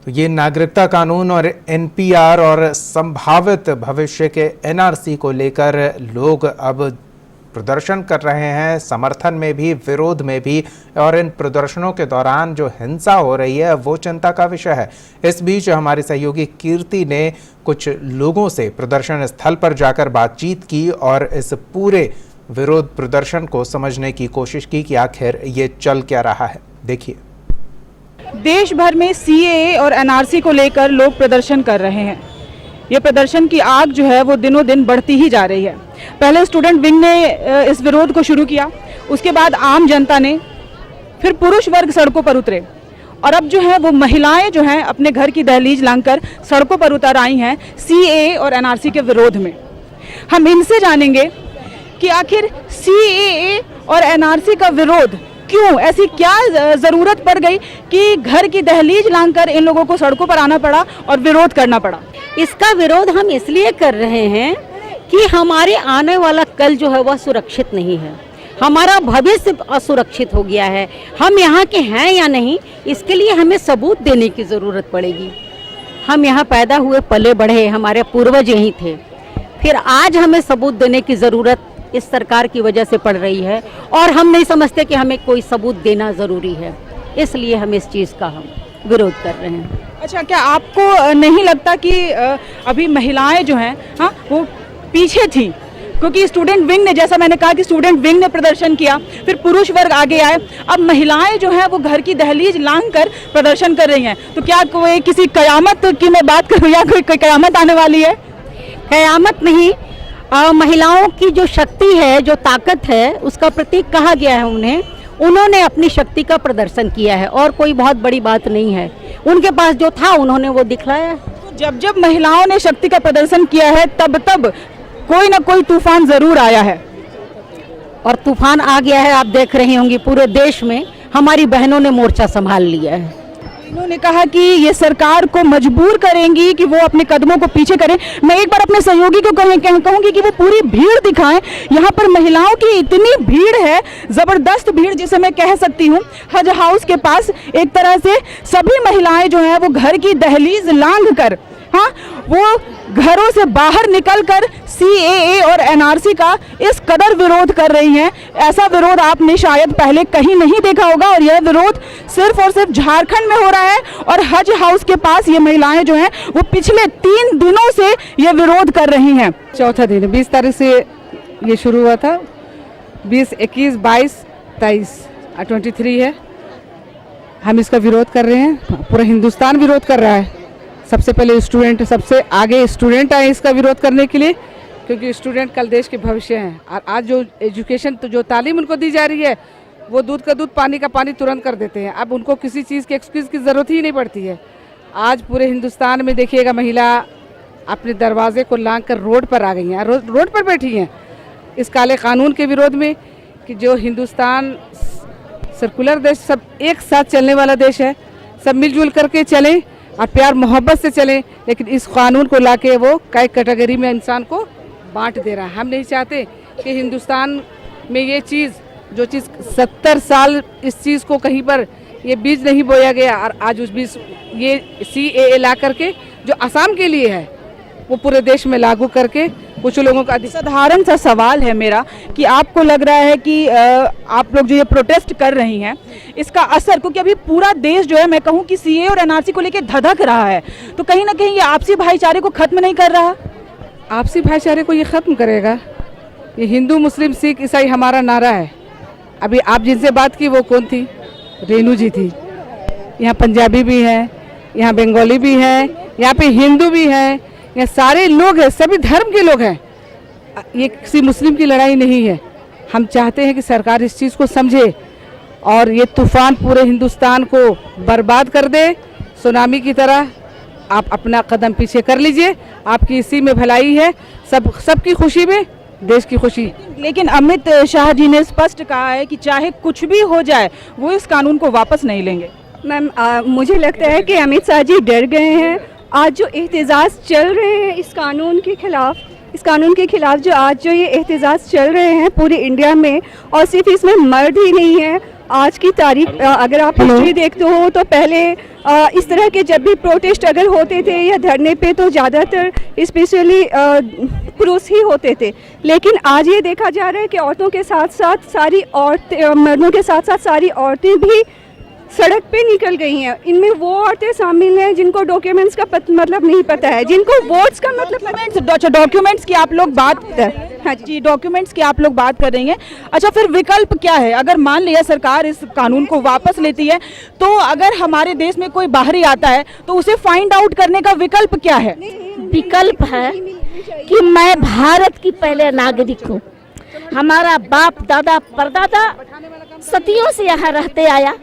तो ये नागरिकता कानून और एनपीआर और संभावित भविष्य के एनआरसी को लेकर लोग अब प्रदर्शन कर रहे हैं, समर्थन में भी विरोध में भी। और इन प्रदर्शनों के दौरान जो हिंसा हो रही है वो चिंता का विषय है। इस बीच हमारी सहयोगी कीर्ति ने कुछ लोगों से प्रदर्शन स्थल पर जाकर बातचीत की और इस पूरे विरोध प्रदर्शन को समझने की कोशिश की कि आखिर ये चल क्या रहा है। देखिए। देश भर में सीएए और एनआरसी को लेकर लोग प्रदर्शन कर रहे हैं। ये प्रदर्शन की आग जो है वो दिनों दिन बढ़ती ही जा रही है। पहले स्टूडेंट विंग ने इस विरोध को शुरू किया, उसके बाद आम जनता ने, फिर पुरुष वर्ग सड़कों पर उतरे और अब जो है वो महिलाएं जो हैं अपने घर की दहलीज लांघकर सड़कों पर उतर आई हैं सीएए और एनआरसी के विरोध में। हम इनसे जानेंगे कि आखिर सीएए और एनआरसी का विरोध क्यों, ऐसी क्या ज़रूरत पड़ गई कि घर की दहलीज लांघकर इन लोगों को सड़कों पर आना पड़ा और विरोध करना पड़ा। इसका विरोध हम इसलिए कर रहे हैं कि हमारे आने वाला कल जो है वह सुरक्षित नहीं है, हमारा भविष्य असुरक्षित हो गया है। हम यहाँ के हैं या नहीं, इसके लिए हमें सबूत देने की ज़रूरत पड़ेगी। हम यहाँ पैदा हुए पले बढ़े, हमारे पूर्वज यहीं थे, फिर आज हमें सबूत देने की ज़रूरत इस सरकार की वजह से पड़ रही है और हम नहीं समझते कि हमें कोई सबूत देना ज़रूरी है, इसलिए हम इस चीज़ का हम विरोध कर रहे हैं। अच्छा, क्या आपको नहीं लगता कि अभी महिलाएं जो हैं वो पीछे थी? क्योंकि स्टूडेंट विंग ने, जैसा मैंने कहा कि स्टूडेंट विंग ने प्रदर्शन किया, फिर पुरुष वर्ग आगे आए, अब महिलाएं जो हैं वो घर की दहलीज लांघकर प्रदर्शन कर रही हैं। तो क्या कोई किसी कयामत की मैं बात करूँ या कोई कयामत आने वाली है? कयामत नहीं, महिलाओं की जो शक्ति है, जो ताकत है, उसका प्रतीक कहा गया है उन्हें। उन्होंने अपनी शक्ति का प्रदर्शन किया है और कोई बहुत बड़ी बात नहीं है। उनके पास जो था उन्होंने वो दिखलाया। तो जब जब महिलाओं ने शक्ति का प्रदर्शन किया है तब तब कोई ना कोई तूफान जरूर आया है और तूफान आ गया है। आप देख रही होंगी पूरे देश में हमारी बहनों ने मोर्चा संभाल लिया है। उन्होंने कहा कि ये सरकार को मजबूर करेंगी कि वो अपने कदमों को पीछे करें। मैं एक बार अपने सहयोगी को कहूंगी कि वो पूरी भीड़ दिखाएं। यहाँ पर महिलाओं की इतनी भीड़ है, जबरदस्त भीड़ जिसे मैं कह सकती हूँ। हज हाउस के पास एक तरह से सभी महिलाएं जो हैं वो घर की दहलीज लांघकर, वो घरों से बाहर निकलकर सीएए और एनआरसी का इस कदर विरोध कर रही हैं। ऐसा विरोध आपने शायद पहले कहीं नहीं देखा होगा और यह विरोध सिर्फ और सिर्फ झारखंड में हो रहा है। और हज हाउस के पास ये महिलाएं जो हैं वो पिछले 3 दिनों से ये विरोध कर रही हैं। चौथा दिन 20 तारीख से ये शुरू हुआ था। 20, 21, 22, 23, 23 है। हम इसका विरोध कर रहे हैं, पूरा हिंदुस्तान विरोध कर रहा है। सबसे पहले स्टूडेंट, सबसे आगे स्टूडेंट आए इसका विरोध करने के लिए, क्योंकि स्टूडेंट कल देश के भविष्य हैं। और आज जो एजुकेशन, तो जो तालीम उनको दी जा रही है, वो दूध का दूध पानी का पानी तुरंत कर देते हैं। अब उनको किसी चीज़ के एक्सक्यूज़ की ज़रूरत ही नहीं पड़ती है। आज पूरे हिंदुस्तान में देखिएगा महिला अपने दरवाजे को लांघ कर रोड पर आ गई हैं, रोड पर बैठी हैं इस काले कानून के विरोध में कि जो हिंदुस्तान सर्कुलर देश, सब एक साथ चलने वाला देश है, सब मिलजुल करके चलें और प्यार मोहब्बत से चलें। लेकिन इस कानून को लाके वो कई कैटेगरी में इंसान को बांट दे रहा है। हम नहीं चाहते कि हिंदुस्तान में ये चीज़, जो चीज़ 70 साल इस चीज़ को कहीं पर ये बीज नहीं बोया गया और आज उस बीज ये सीएए ला करके जो असम के लिए है वो पूरे देश में लागू करके कुछ लोगों का। साधारण सा सवाल है मेरा कि आपको लग रहा है कि आप लोग जो ये प्रोटेस्ट कर रही हैं इसका असर, क्योंकि अभी पूरा देश जो है, मैं कहूँ कि सीए और एनआरसी को लेकर धधक रहा है, तो कहीं ना कहीं ये आपसी भाईचारे को खत्म नहीं कर रहा? आपसी भाईचारे को ये ख़त्म करेगा। ये हिंदू, मुस्लिम, सिख, ईसाई हमारा नारा है। अभी आप जिनसे बात की वो कौन थी? रेणु जी थी। यहाँ पंजाबी भी हैं, यहाँ बंगाली भी हैं, यहाँ पे हिंदू भी हैं, यहाँ सारे लोग हैं, सभी धर्म के लोग हैं। ये किसी मुस्लिम की लड़ाई नहीं है। हम चाहते हैं कि सरकार इस चीज़ को समझे और ये तूफ़ान पूरे हिंदुस्तान को बर्बाद कर दे। सुनामी की तरह आप अपना कदम पीछे कर लीजिए, आपकी इसी में भलाई है, सबकी खुशी में देश की खुशी। लेकिन अमित शाह जी ने स्पष्ट कहा है कि चाहे कुछ भी हो जाए वो इस कानून को वापस नहीं लेंगे। मैम, मुझे लगता है कि अमित शाह जी डर गए हैं। आज जो एहतजाज चल रहे हैं इस कानून के खिलाफ, जो आज जो ये एहतजाज चल रहे हैं पूरे इंडिया में, और सिर्फ इसमें मर्द ही नहीं है, आज की तारीख अगर आप हिस्ट्री देखते हो तो पहले इस तरह के जब भी प्रोटेस्ट अगर होते थे या धरने पे तो ज़्यादातर स्पेशली पुरुष ही होते थे, लेकिन आज ये देखा जा रहा है कि औरतों के साथ साथ सारी औरतें, मर्दों के साथ साथ सारी औरतें भी सड़क पे निकल गई हैं। इनमें वो औरतें शामिल हैं जिनको डॉक्यूमेंट्स का मतलब नहीं पता है, जिनको वोट्स का मतलब डॉक्यूमेंट्स की आप लोग बात हाँ जी, डॉक्यूमेंट्स की आप लोग बात कर रही हैं। अच्छा, फिर विकल्प क्या है? अगर मान लिया सरकार इस कानून को वापस लेती है तो अगर हमारे देश में कोई बाहरी आता है तो उसे फाइंड आउट करने का विकल्प क्या है? विकल्प है कि मैं भारत की पहले नागरिक हूँ, हमारा बाप दादा परदादा सदियों से यहाँ रहते आया,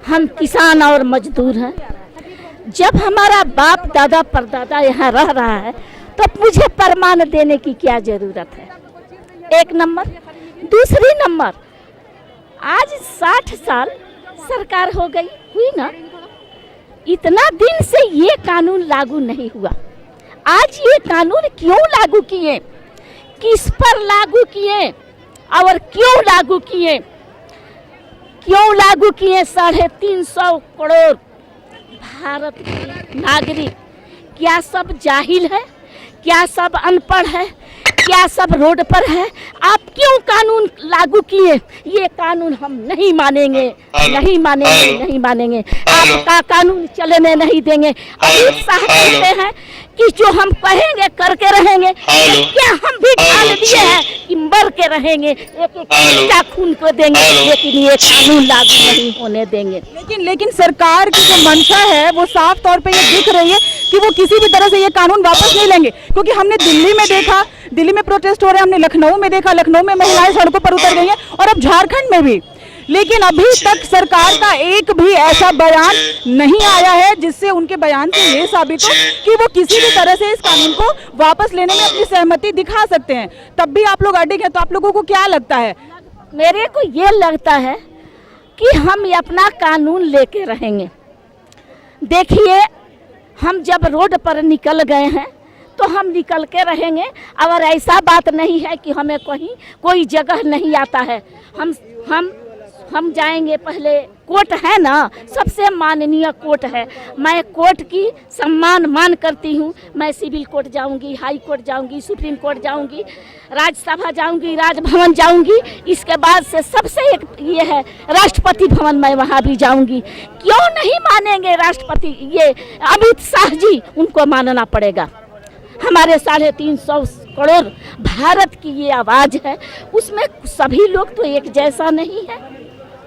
हम किसान और मजदूर हैं। जब हमारा बाप दादा परदादा यहाँ रह रहा है तो मुझे प्रमाण देने की क्या जरूरत है? एक नंबर। दूसरी नंबर, आज 60 साल सरकार हो गई हुई ना, इतना दिन से ये कानून लागू नहीं हुआ। आज ये कानून क्यों लागू किए, किस पर लागू किए और क्यों लागू किए? क्यों लागू किए? 350 करोड़ भारत के नागरिक क्या सब जाहिल है? क्या सब अनपढ़ है? क्या सब रोड पर है? आप क्यों कानून लागू किए? ये कानून हम नहीं मानेंगे, नहीं मानेंगे, नहीं मानेंगे। आपका कानून चलने नहीं देंगे। अमित शाह कहते हैं कि जो हम कहेंगे करके रहेंगे, क्या हम भी ठान दिए हैं कि मर के रहेंगे, एक एक खून को देंगे, लेकिन ये कानून लागू नहीं होने देंगे। लेकिन सरकार की जो मंशा है वो साफ तौर पे ये दिख रही है कि वो किसी भी तरह से ये कानून वापस नहीं लेंगे, क्योंकि हमने दिल्ली में देखा, दिल्ली में प्रोटेस्ट हो रहे हैं, हमने लखनऊ में देखा, लखनऊ में महिलाएं सड़कों पर उतर गई हैं, और अब झारखंड में भी। लेकिन अभी तक सरकार का एक भी ऐसा बयान नहीं आया है जिससे उनके बयान से ये साबित हो कि वो किसी भी तरह से इस कानून को वापस लेने में अपनी सहमति दिखा सकते हैं। तब भी आप लोग अडिग हैं, तो आप लोगों को क्या लगता है? मेरे को ये लगता है कि हम अपना कानून लेके रहेंगे। देखिए, हम जब रोड पर निकल गए हैं तो हम निकल के रहेंगे, और ऐसा बात नहीं है कि हमें कहीं कोई जगह नहीं आता है। हम जाएंगे, पहले कोर्ट है ना, सबसे माननीय कोर्ट है। मैं कोर्ट की सम्मान मान करती हूँ। मैं सिविल कोर्ट जाऊँगी, हाई कोर्ट जाऊँगी, सुप्रीम कोर्ट जाऊँगी, राज्यसभा जाऊँगी, राजभवन जाऊँगी। इसके बाद से सबसे एक ये है राष्ट्रपति भवन, मैं वहाँ भी जाऊँगी। क्यों नहीं मानेंगे राष्ट्रपति? ये अमित शाह जी, उनको मानना पड़ेगा। हमारे 350 करोड़ भारत की ये आवाज़ है, उसमें सभी लोग तो एक जैसा नहीं है,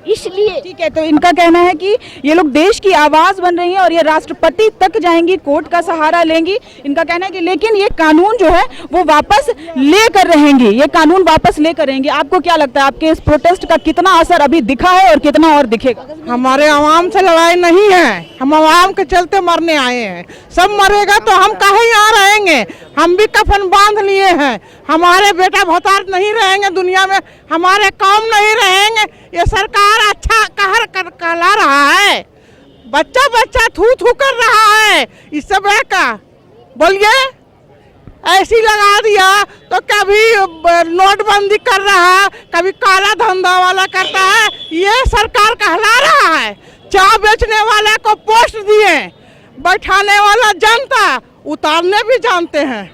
इसलिए। ठीक है, तो इनका कहना है कि ये लोग देश की आवाज बन रही हैं और ये राष्ट्रपति तक जाएंगी, कोर्ट का सहारा लेंगी। इनका कहना है कि लेकिन ये कानून जो है वो वापस लेकर रहेंगी, ये कानून वापस लेकर रहेंगे। आपको क्या लगता है, आपके इस प्रोटेस्ट का कितना असर अभी दिखा है और कितना और दिखेगा? हमारे आवाम से लड़ाई नहीं है, हम आवाम के चलते मरने आए हैं। सब मरेगा तो हम कहीं यहाँ रहेंगे? हम भी कफन बांध लिए हैं। हमारे बेटा भतार नहीं रहेंगे दुनिया में, हमारे कौम नहीं रहेंगे। ये सरकार अच्छा कहर कहला रहा है, बच्चा बच्चा थू थू कर रहा है। इस सब का बोलिए, ऐसी लगा दिया तो कभी नोटबंदी कर रहा, कभी काला धंधा वाला करता है। ये सरकार कहला रहा है। चाय बेचने वाले को पोस्ट दिए, बैठाने वाला जनता उतारने भी जानते हैं।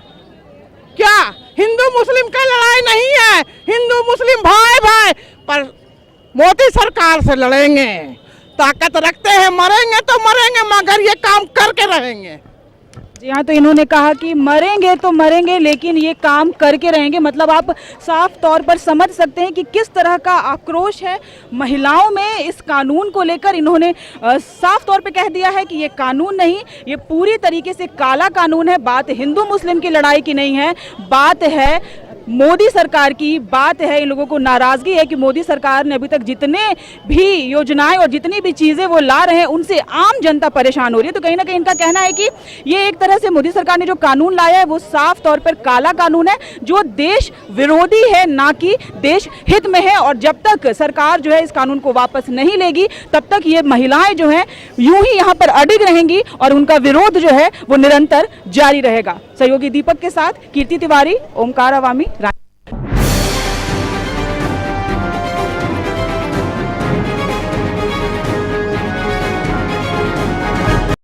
क्या हिंदू मुस्लिम का लड़ाई नहीं है, हिंदू मुस्लिम भाई भाई, पर मोदी सरकार से लड़ेंगे। ताकत रखते हैं, मरेंगे तो मरेंगे, मगर ये काम करके रहेंगे। जी हाँ, तो इन्होंने कहा कि मरेंगे तो मरेंगे, लेकिन ये काम करके रहेंगे। मतलब आप साफ तौर पर समझ सकते हैं कि किस तरह का आक्रोश है महिलाओं में इस कानून को लेकर। इन्होंने साफ तौर पे कह दिया है कि ये कानून नहीं, ये पूरी तरीके से काला कानून है। बात हिंदू मुस्लिम की लड़ाई की नहीं है, बात है मोदी सरकार की। बात है, इन लोगों को नाराज़गी है कि मोदी सरकार ने अभी तक जितने भी योजनाएं और जितनी भी चीज़ें वो ला रहे हैं उनसे आम जनता परेशान हो रही है। तो कहीं ना कहीं इनका कहना है कि ये एक तरह से मोदी सरकार ने जो कानून लाया है वो साफ तौर पर काला कानून है, जो देश विरोधी है, ना कि देश हित में है। और जब तक सरकार जो है इस कानून को वापस नहीं लेगी तब तक ये महिलाएं जो हैं यूं ही यहाँ पर अडिग रहेंगी और उनका विरोध जो है वो निरंतर जारी रहेगा। सहयोगी दीपक के साथ कीर्ति तिवारी, ओमकार अवामी।